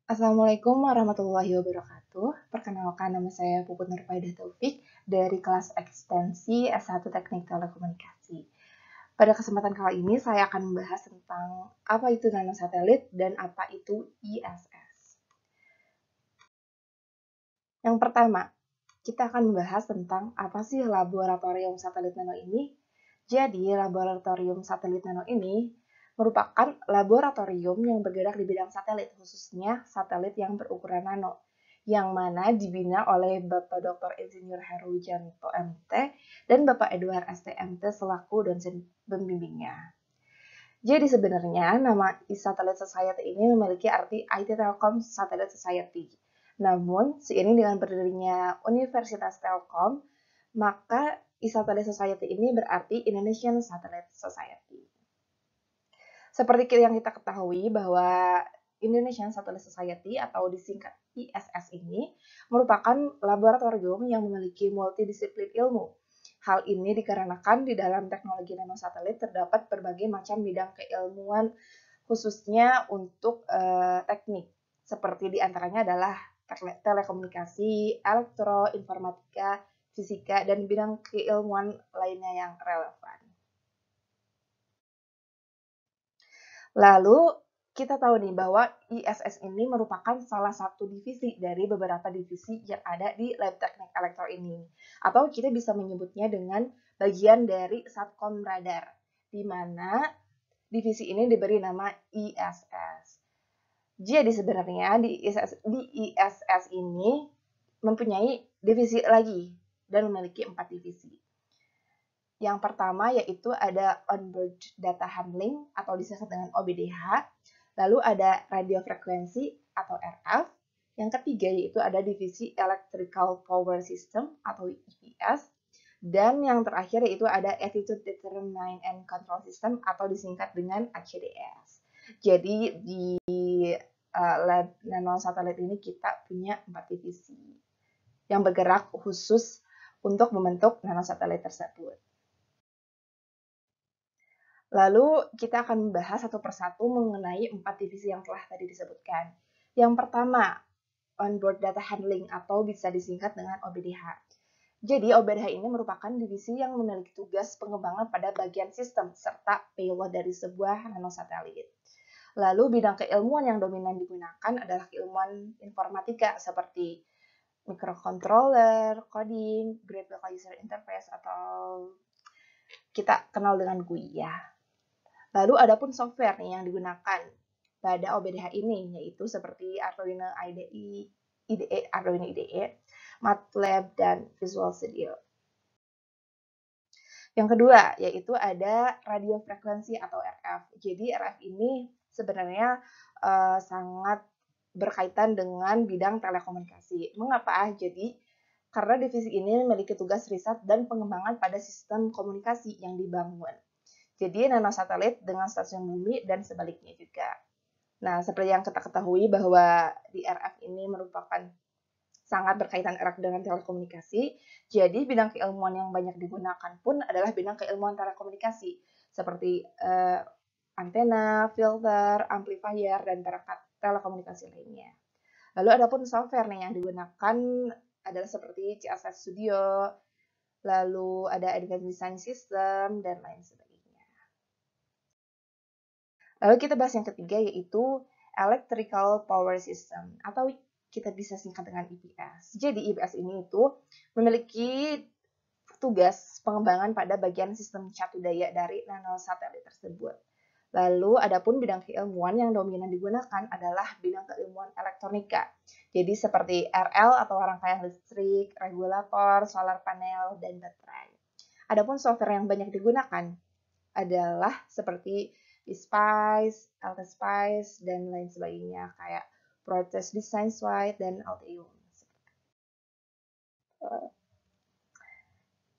Assalamualaikum warahmatullahi wabarakatuh. Perkenalkan, nama saya Puput Nurfaidah Taufik dari kelas ekstensi S1 Teknik Telekomunikasi. Pada kesempatan kali ini saya akan membahas tentang apa itu nanosatelit dan apa itu ISS. Yang pertama, kita akan membahas tentang apa sih laboratorium satelit nano ini. Jadi, laboratorium satelit nano ini merupakan laboratorium yang bergerak di bidang satelit, khususnya satelit yang berukuran nano, yang mana dibina oleh Bapak Dr. Insinyur Heru Janto MT dan Bapak Edward STMT selaku dosen pembimbingnya. Jadi sebenarnya nama Satellite Society ini memiliki arti IT Telkom Satellite Society. Namun, seiring dengan berdirinya Universitas Telkom, maka Satellite Society ini berarti Indonesian Satellite Society. Seperti yang kita ketahui bahwa Indonesian Satellite Society atau disingkat ISS ini merupakan laboratorium yang memiliki multidisiplin ilmu. Hal ini dikarenakan di dalam teknologi nanosatelit terdapat berbagai macam bidang keilmuan khususnya untuk teknik. Seperti diantaranya adalah telekomunikasi, elektroinformatika, fisika, dan bidang keilmuan lainnya yang relevan. Lalu kita tahu nih bahwa ISS ini merupakan salah satu divisi dari beberapa divisi yang ada di Lab Teknik Elektro ini. Atau kita bisa menyebutnya dengan bagian dari Satkom Radar, di mana divisi ini diberi nama ISS. Jadi sebenarnya di ISS ini mempunyai divisi lagi dan memiliki 4 divisi. Yang pertama yaitu ada onboard data handling atau disingkat dengan OBDH, lalu ada radio frekuensi atau RF, yang ketiga yaitu ada divisi electrical power system atau EPS, dan yang terakhir yaitu ada attitude determinant and control system atau disingkat dengan ACDS. Jadi di lab nanosatelit ini kita punya 4 divisi yang bergerak khusus untuk membentuk nanosatelit tersebut. Lalu kita akan membahas satu persatu mengenai 4 divisi yang telah tadi disebutkan. Yang pertama, onboard data handling atau bisa disingkat dengan OBDH. Jadi OBDH ini merupakan divisi yang memiliki tugas pengembangan pada bagian sistem serta payload dari sebuah nanosatelit. Lalu bidang keilmuan yang dominan digunakan adalah keilmuan informatika seperti microcontroller, coding, graphical user interface atau kita kenal dengan GUI ya. Lalu adapun software nih yang digunakan pada OBDH ini yaitu seperti Arduino IDE, MATLAB, dan Visual Studio. Yang kedua yaitu ada radio frekuensi atau RF. Jadi RF ini sebenarnya sangat berkaitan dengan bidang telekomunikasi. Mengapa? Jadi karena divisi ini memiliki tugas riset dan pengembangan pada sistem komunikasi yang dibangun. Jadi nanosatelit dengan stasiun bumi dan sebaliknya juga. Nah, seperti yang kita ketahui bahwa di RF ini merupakan sangat berkaitan erat dengan telekomunikasi. Jadi bidang keilmuan yang banyak digunakan pun adalah bidang keilmuan telekomunikasi seperti antena, filter, amplifier, dan perangkat telekomunikasi lainnya. Lalu adapun software nih yang digunakan adalah seperti CSS Studio, lalu ada Advanced Design System, dan lain sebagainya. Lalu kita bahas yang ketiga yaitu Electrical Power System atau kita bisa singkat dengan EPS. Jadi EPS ini itu memiliki tugas pengembangan pada bagian sistem catu daya dari nanosatelit tersebut. Lalu adapun bidang keilmuan yang dominan digunakan adalah bidang keilmuan elektronika. Jadi seperti RL atau rangkaian listrik, regulator, solar panel, dan baterai. Adapun software yang banyak digunakan adalah seperti eSpice, AltaSpice, dan lain sebagainya kayak Process Design Suite dan Altium.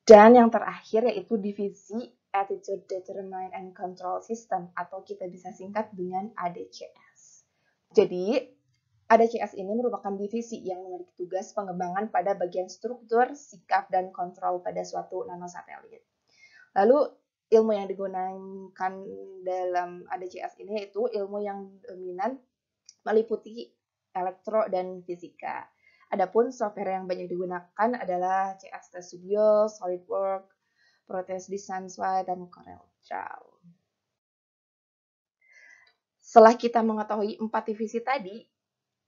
Dan yang terakhir yaitu divisi Attitude Determinant and Control System atau kita bisa singkat dengan ADCS. Jadi ADCS ini merupakan divisi yang memiliki tugas pengembangan pada bagian struktur, sikap, dan kontrol pada suatu nanosatelit. Lalu ilmu yang digunakan dalam ADCS ini yaitu ilmu yang dominan meliputi elektro, dan fisika. Adapun software yang banyak digunakan adalah CST Studio, SolidWorks, Proteus Design Suite, dan Corel Draw. Setelah kita mengetahui 4 divisi tadi,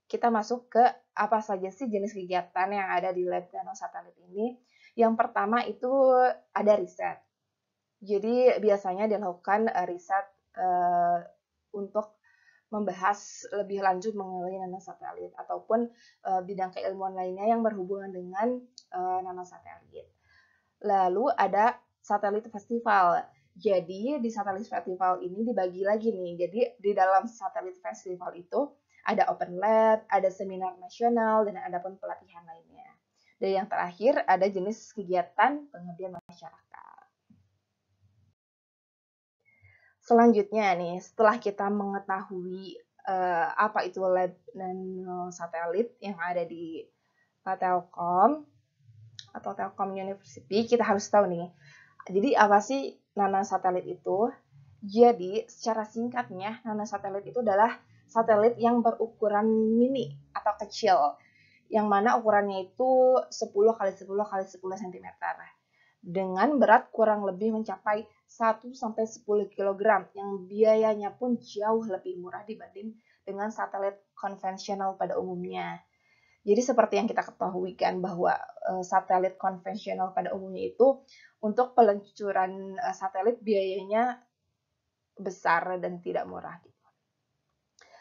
kita masuk ke apa saja sih jenis kegiatan yang ada di lab nanosatelit ini. Yang pertama itu ada riset. Jadi biasanya dilakukan riset untuk membahas lebih lanjut mengenai nanosatelit ataupun bidang keilmuan lainnya yang berhubungan dengan nanosatelit. Lalu ada satelit festival. Jadi di satelit festival ini dibagi lagi nih. Jadi di dalam satelit festival itu ada open lab, ada seminar nasional, dan ada pun pelatihan lainnya. Dan yang terakhir ada jenis kegiatan pengabdian masyarakat. Selanjutnya nih, setelah kita mengetahui apa itu lab nanosatelit yang ada di Telkom atau Telkom University, kita harus tahu nih. Jadi apa sih nanosatelit itu? Jadi secara singkatnya, nanosatelit itu adalah satelit yang berukuran mini atau kecil, yang mana ukurannya itu 10 kali 10 kali 10 cm. Dengan berat kurang lebih mencapai 1-10 kg, yang biayanya pun jauh lebih murah dibanding dengan satelit konvensional pada umumnya. Jadi seperti yang kita ketahui kan bahwa satelit konvensional pada umumnya itu untuk peluncuran satelit biayanya besar dan tidak murah.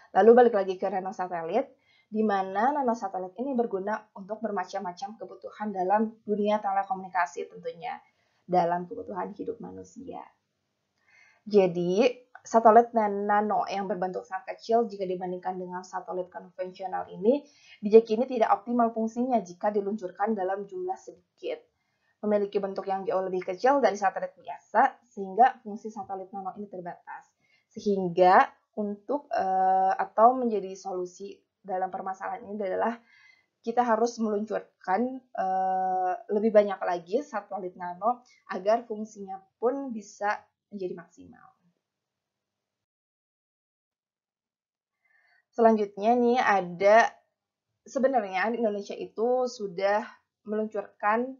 Lalu balik lagi ke nanosatelit, di mana nanosatelit ini berguna untuk bermacam-macam kebutuhan dalam dunia telekomunikasi tentunya, dalam kebutuhan hidup manusia. Jadi, satelit nano yang berbentuk sangat kecil jika dibandingkan dengan satelit konvensional ini diyakini tidak optimal fungsinya jika diluncurkan dalam jumlah sedikit. Memiliki bentuk yang jauh lebih kecil dari satelit biasa, sehingga fungsi satelit nano ini terbatas. Sehingga untuk atau menjadi solusi dalam permasalahan ini adalah kita harus meluncurkan lebih banyak lagi satelit nano agar fungsinya pun bisa menjadi maksimal. Selanjutnya nih ada sebenarnya di Indonesia itu sudah meluncurkan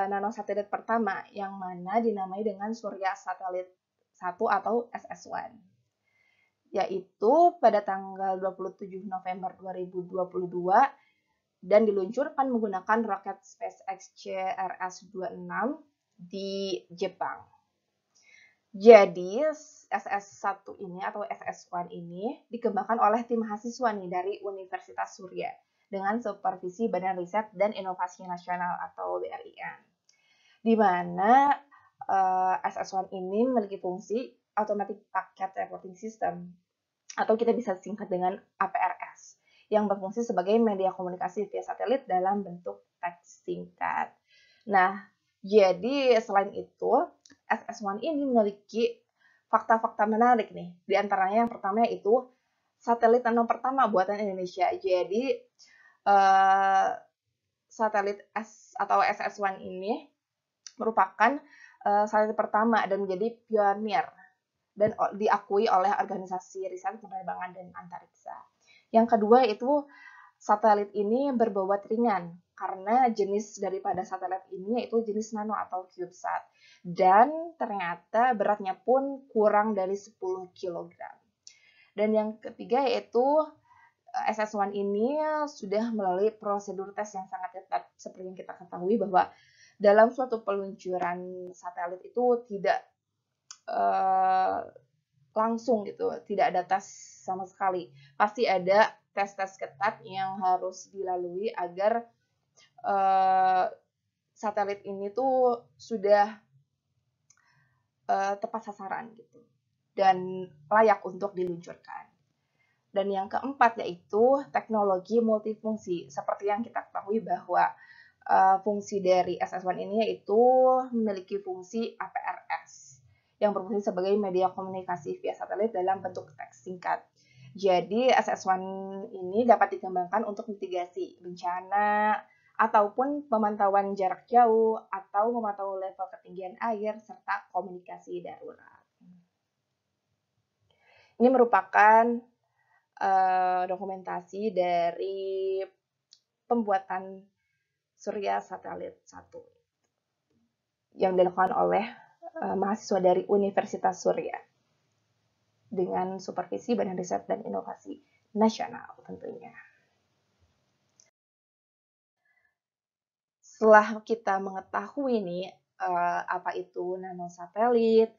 nanosatelit pertama yang mana dinamai dengan Surya Satelit 1 atau SS1. Yaitu pada tanggal 27 November 2022 dan diluncurkan menggunakan roket SpaceX CRS-26 di Jepang. Jadi SS1 ini atau SS1 ini dikembangkan oleh tim mahasiswa nih dari Universitas Surya dengan supervisi Badan Riset dan Inovasi Nasional atau BRIN. Di mana SS1 ini memiliki fungsi Automatic Packet Reporting System atau kita bisa singkat dengan APRS yang berfungsi sebagai media komunikasi via satelit dalam bentuk teks singkat. Nah, jadi selain itu SS1 ini memiliki fakta-fakta menarik nih. Di antaranya yang pertama yaitu satelit nano pertama buatan Indonesia. Jadi satelit S atau SS1 ini merupakan satelit pertama dan menjadi pionir dan diakui oleh organisasi riset penerbangan dan antariksa. Yang kedua itu satelit ini berbobot ringan karena jenis daripada satelit ini yaitu jenis nano atau CubeSat dan ternyata beratnya pun kurang dari 10 kg. Dan yang ketiga yaitu SS1 ini sudah melalui prosedur tes yang sangat ketat seperti yang kita ketahui bahwa dalam suatu peluncuran satelit itu tidak langsung gitu, tidak ada tes sama sekali. Pasti ada tes-tes ketat yang harus dilalui agar satelit ini tuh sudah tepat sasaran gitu dan layak untuk diluncurkan. Dan yang keempat yaitu teknologi multifungsi. Seperti yang kita ketahui bahwa fungsi dari SS1 ini yaitu memiliki fungsi APRS yang berfungsi sebagai media komunikasi via satelit dalam bentuk teks singkat. Jadi SS1 ini dapat dikembangkan untuk mitigasi bencana ataupun pemantauan jarak jauh atau memantau level ketinggian air serta komunikasi darurat. Ini merupakan dokumentasi dari pembuatan surya satelit 1 yang dilakukan oleh mahasiswa dari Universitas Surya dengan supervisi Badan Riset dan Inovasi Nasional tentunya. Setelah kita mengetahui nih apa itu nanosatelit,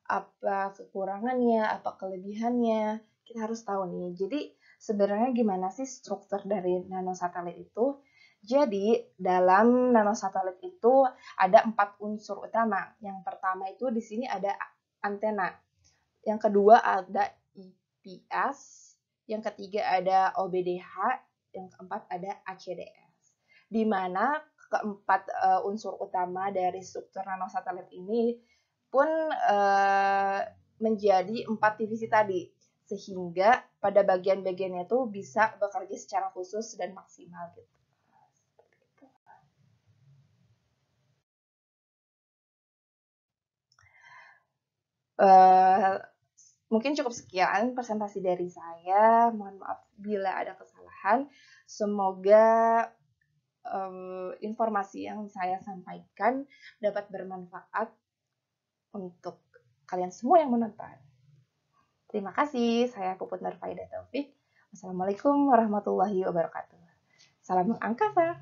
apa kekurangannya, apa kelebihannya, kita harus tahu nih. Jadi sebenarnya gimana sih struktur dari nanosatelit itu? Jadi dalam nanosatelit itu ada 4 unsur utama. Yang pertama itu di sini ada antena. Yang kedua ada IPS, yang ketiga ada OBDH, yang keempat ada ACDS. Di mana keempat unsur utama dari struktur nanosatelit ini pun menjadi 4 divisi tadi, sehingga pada bagian-bagiannya itu bisa bekerja secara khusus dan maksimal gitu. Mungkin cukup sekian presentasi dari saya. Mohon maaf bila ada kesalahan. Semoga informasi yang saya sampaikan dapat bermanfaat untuk kalian semua yang menonton. Terima kasih. Saya Puput Nurfaida Taufik. Wassalamualaikum warahmatullahi wabarakatuh. Salam angkasa.